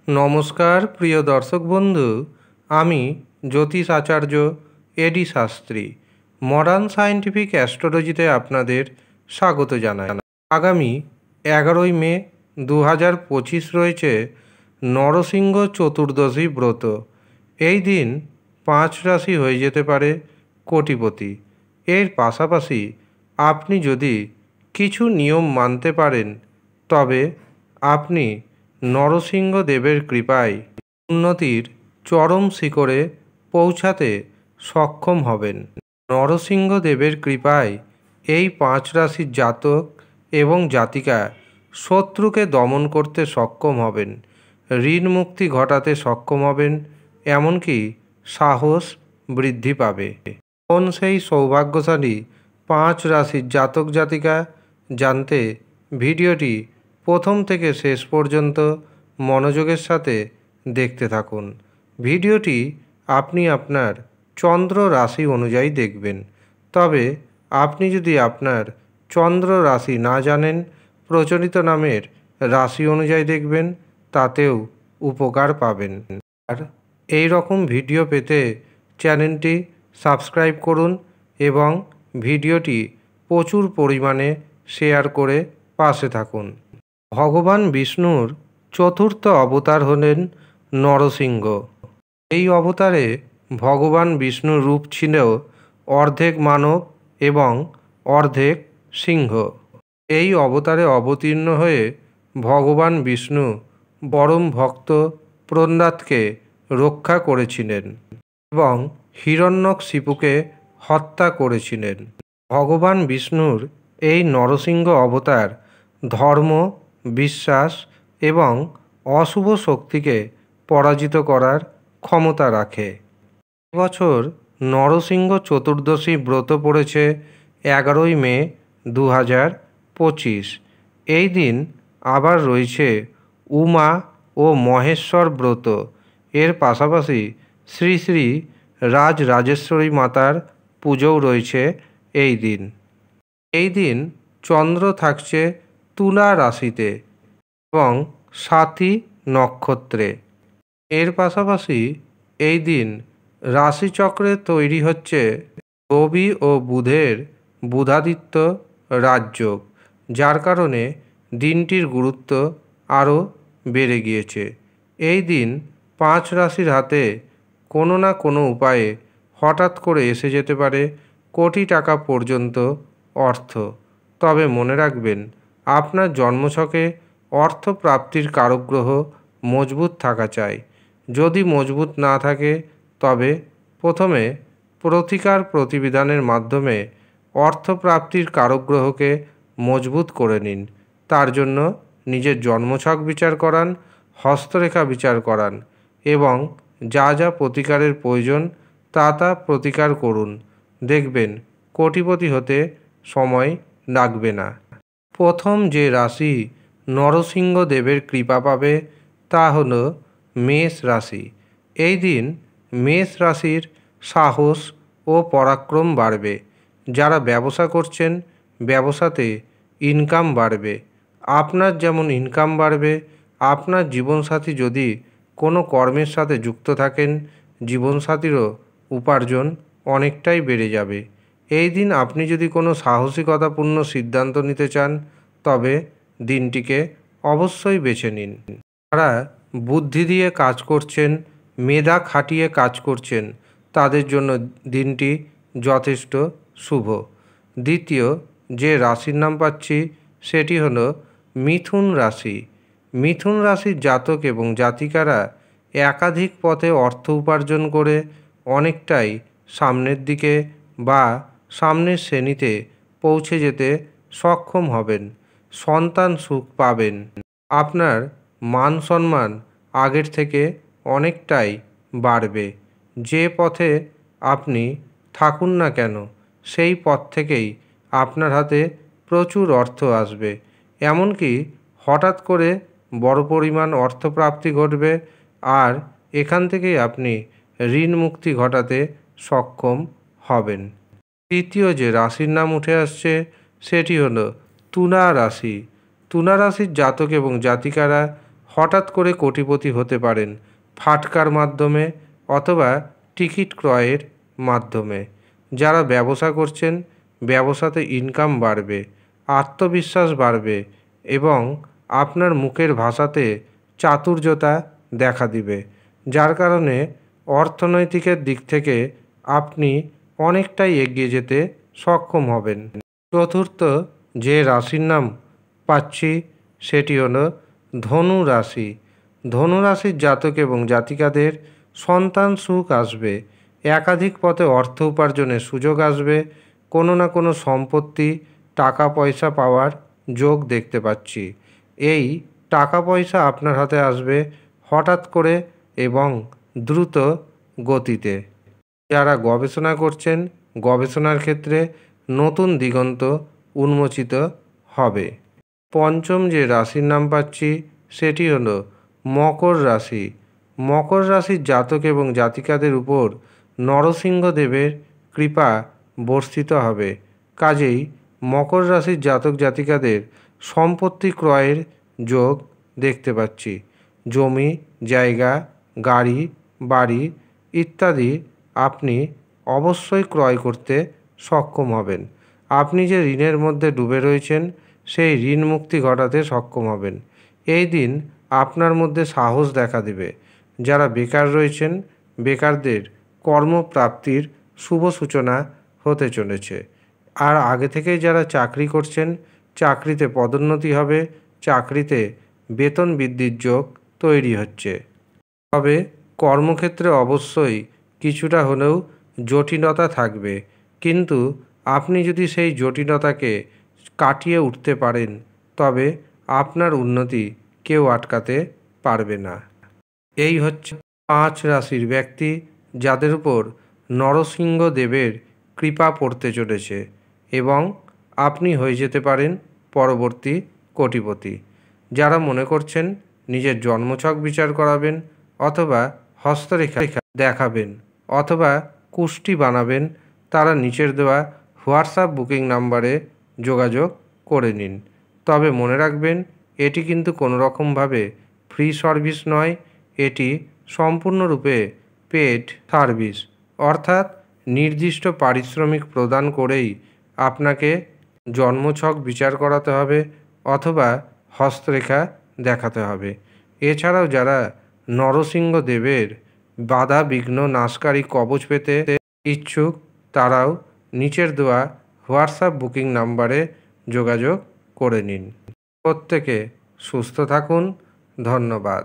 নমস্কার প্রিয় দর্শক বন্ধু, আমি জ্যোতিষ আচার্য এডি শাস্ত্রী মডার্ন সায়েন্টিফিক অ্যাস্ট্রোলজিতে আপনাদের স্বাগত জানাই। আগামী 11ই মে 2025 রয়েছে নরসিংহ চতুর্দশী ব্রত। এই দিন 5 রাশি হয়ে যেতে পারে কোটিপতি। এর পাশাপাশি আপনি যদি কিছু নিয়ম মানতে পারেন তবে আপনি নরসিংহ দেবের কৃপায় উন্নতির চরম শিখরে পৌঁছাতে সক্ষম হবেন। নরসিংহ দেবের কৃপায় এই 5 রাশির জাতক এবং জাতিকা শত্রুকে দমন করতে সক্ষম হবেন, ঋণ মুক্তি ঘটাতে সক্ষম হবেন, এমনকি সাহস বৃদ্ধি পাবে। কোন সেই সৌভাগ্যশালী 5 রাশির জাতক জাতিকা জানতে ভিডিওটি প্রথম থেকে শেষ পর্যন্ত মনোযোগের সাথে দেখতে থাকুন। ভিডিওটি আপনি আপনার চন্দ্র রাশি অনুযায়ী দেখবেন। তবে আপনি যদি আপনার চন্দ্র রাশি না জানেন, প্রচলিত নামের রাশি অনুযায়ী দেখবেন, তাতেও উপকার পাবেন। আর এই রকম ভিডিও পেতে চ্যানেলটি সাবস্ক্রাইব করুন এবং ভিডিওটি প্রচুর পরিমাণে শেয়ার করে পাশে থাকুন। ভগবান বিষ্ণুর চতুর্থ অবতার হলেন নরসিংহ। এই অবতারে ভগবান বিষ্ণুর রূপ ছিল অর্ধেক মানব এবং অর্ধেক সিংহ। এই অবতারে অবতীর্ণ হয়ে ভগবান বিষ্ণু পরম ভক্ত প্রহ্লাদকে রক্ষা করেছিলেন এবং হিরণ্যকশিপুকে হত্যা করেছিলেন। ভগবান বিষ্ণুর এই নরসিংহ অবতার ধর্ম, বিশ্বাস এবং অশুভ শক্তিকে পরাজিত করার ক্ষমতা রাখে। এবছর নরসিংহ চতুর্দশী ব্রত পড়েছে 11ই মে 2025। এই দিন আবার রয়েছে উমা ও মহেশ্বর ব্রত। এর পাশাপাশি শ্রী শ্রী রাজরাজেশ্বরী মাতার পুজোও রয়েছে এই দিন। এই দিন চন্দ্র থাকছে তুলা রাশিতে এবং সাথী নক্ষত্রে। এর পাশাপাশি এই দিন রাশিচক্রে তৈরি হচ্ছে রবি ও বুধের বুধাদিত্য রাজযোগ, যার কারণে দিনটির গুরুত্ব আরও বেড়ে গিয়েছে। এই দিন 5 রাশির হাতে কোনো না কোনো উপায়ে হঠাৎ করে এসে যেতে পারে কোটি টাকা পর্যন্ত অর্থ। তবে মনে রাখবেন, আপনার জন্মছকে অর্থ প্রাপ্তির কারক গ্রহ মজবুত থাকা চাই। যদি মজবুত না থাকে তবে প্রথমে প্রতিকার প্রতিবিধানের মাধ্যমে অর্থপ্রাপ্তির কারক গ্রহকে মজবুত করে নিন। তার জন্য নিজের জন্মছক বিচার করান, হস্তরেখা বিচার করান এবং যা যা প্রতিকারের প্রয়োজন তা প্রতিকার করুন। দেখবেন কোটিপতি হতে সময় লাগবে না। প্রথম যে রাশি নরসিংহ দেবের কৃপা পাবে তা হল মেষ রাশি। এই দিন মেষ রাশির সাহস ও পরাক্রম বাড়বে। যারা ব্যবসা করছেন, ব্যবসাতে ইনকাম বাড়বে। আপনার যেমন ইনকাম বাড়বে, আপনার জীবনসাথী যদি কোনো কর্মের সাথে যুক্ত থাকেন, জীবনসাথীরও উপার্জন অনেকটাই বেড়ে যাবে। এই দিন আপনি যদি কোনো সাহসিকতাপূর্ণ সিদ্ধান্ত নিতে চান তবে দিনটিকে অবশ্যই বেছে নিন। যারা বুদ্ধি দিয়ে কাজ করছেন, মেধা খাটিয়ে কাজ করছেন, তাদের জন্য দিনটি যথেষ্ট শুভ। দ্বিতীয় যে রাশির নাম পাচ্ছি সেটি হলো মিথুন রাশি। মিথুন রাশির জাতক এবং জাতিকারা একাধিক পথে অর্থ উপার্জন করে অনেকটাই সামনের দিকে বা সামনের শ্রেণীতে পৌঁছে যেতে সক্ষম হবেন। সন্তান সুখ পাবেন। আপনার মান সম্মান আগের থেকে অনেকটাই বাড়বে। যে পথে আপনি থাকুন না কেন সেই পথ থেকেই আপনার হাতে প্রচুর অর্থ আসবে। এমনকি হঠাৎ করে বড় পরিমাণ অর্থপ্রাপ্তি ঘটবে আর এখান থেকেই আপনি ঋণ মুক্তি ঘটাতে সক্ষম হবেন। তৃতীয় যে রাশির নাম উঠে আসছে সেটি হলো তুলা রাশি। তুলা রাশির জাতক এবং জাতিকারা হঠাৎ করে কোটিপতি হতে পারেন ফাটকার মাধ্যমে অথবা টিকিট ক্রয়ের মাধ্যমে। যারা ব্যবসা করছেন ব্যবসাতে ইনকাম বাড়বে, আত্মবিশ্বাস বাড়বে এবং আপনার মুখের ভাষাতে চাতুর্যতা দেখা দিবে, যার কারণে অর্থনৈতিকের দিক থেকে আপনি অনেকটাই এগিয়ে যেতে সক্ষম হবেন। চতুর্থ যে রাশির নাম পাচ্ছি সেটি হলো ধনু রাশি। ধনু রাশির জাতক এবং জাতিকাদের সন্তান সুখ আসবে, একাধিক পথে অর্থ উপার্জনের সুযোগ আসবে, কোনো না কোনো সম্পত্তি টাকা পয়সা পাওয়ার যোগ দেখতে পাচ্ছি। এই টাকা পয়সা আপনার হাতে আসবে হঠাৎ করে এবং দ্রুত গতিতে। যারা গবেষণা করছেন গবেষণার ক্ষেত্রে নতুন দিগন্ত উন্মোচিত হবে। পঞ্চম যে রাশির নাম পাচ্ছি সেটি হলো মকর রাশি। মকর রাশির জাতক এবং জাতিকাদের উপর নরসিংহদেবের কৃপা বর্ষিত হবে। কাজেই মকর রাশির জাতক জাতিকাদের সম্পত্তি ক্রয়ের যোগ দেখতে পাচ্ছি। জমি জায়গা গাড়ি বাড়ি ইত্যাদি আপনি অবশ্যই ক্রয় করতে সক্ষম হবেন। আপনি যে ঋণের মধ্যে ডুবে রয়েছেন সেই ঋণ মুক্তি ঘটাতে সক্ষম হবেন। এই দিন আপনার মধ্যে সাহস দেখা দেবে। যারা বেকার রয়েছেন বেকারদের কর্মপ্রাপ্তির শুভ সূচনা হতে চলেছে। আর আগে থেকেই যারা চাকরি করছেন চাকরিতে পদোন্নতি হবে, চাকরিতে বেতন বৃদ্ধির যোগ তৈরি হচ্ছে। তবে কর্মক্ষেত্রে অবশ্যই কিছুটা হলেও জটিলতা থাকবে, কিন্তু আপনি যদি সেই জটিলতাকে কাটিয়ে উঠতে পারেন তবে আপনার উন্নতি কেউ আটকাতে পারবে না। এই হচ্ছে 5 রাশির ব্যক্তি যাদের উপর নরসিংহ দেবের কৃপা পড়তে চলেছে এবং আপনি হয়ে যেতে পারেন পরবর্তী কোটিপতি। যারা মনে করছেন নিজের জন্মছক বিচার করাবেন অথবা হস্তরেখা দেখাবেন অথবা কুষ্টি বানাবেন, তারা নিচের দেওয়া হোয়াটসঅ্যাপ বুকিং নাম্বারে যোগাযোগ করে নিন। তবে মনে রাখবেন এটি কিন্তু কোনো রকমভাবে ফ্রি সার্ভিস নয়, এটি সম্পূর্ণরূপে পেড সার্ভিস, অর্থাৎ নির্দিষ্ট পারিশ্রমিক প্রদান করেই আপনাকে জন্মছক বিচার করাতে হবে অথবা হস্তরেখা দেখাতে হবে। এছাড়াও যারা নরসিংহ দেবের বাধা বিঘ্ন নাশকারী কবচ পেতে ইচ্ছুক তারাও নিচের দেওয়া হোয়াটসঅ্যাপ বুকিং নাম্বারে যোগাযোগ করে নিন। প্রত্যেকে সুস্থ থাকুন। ধন্যবাদ।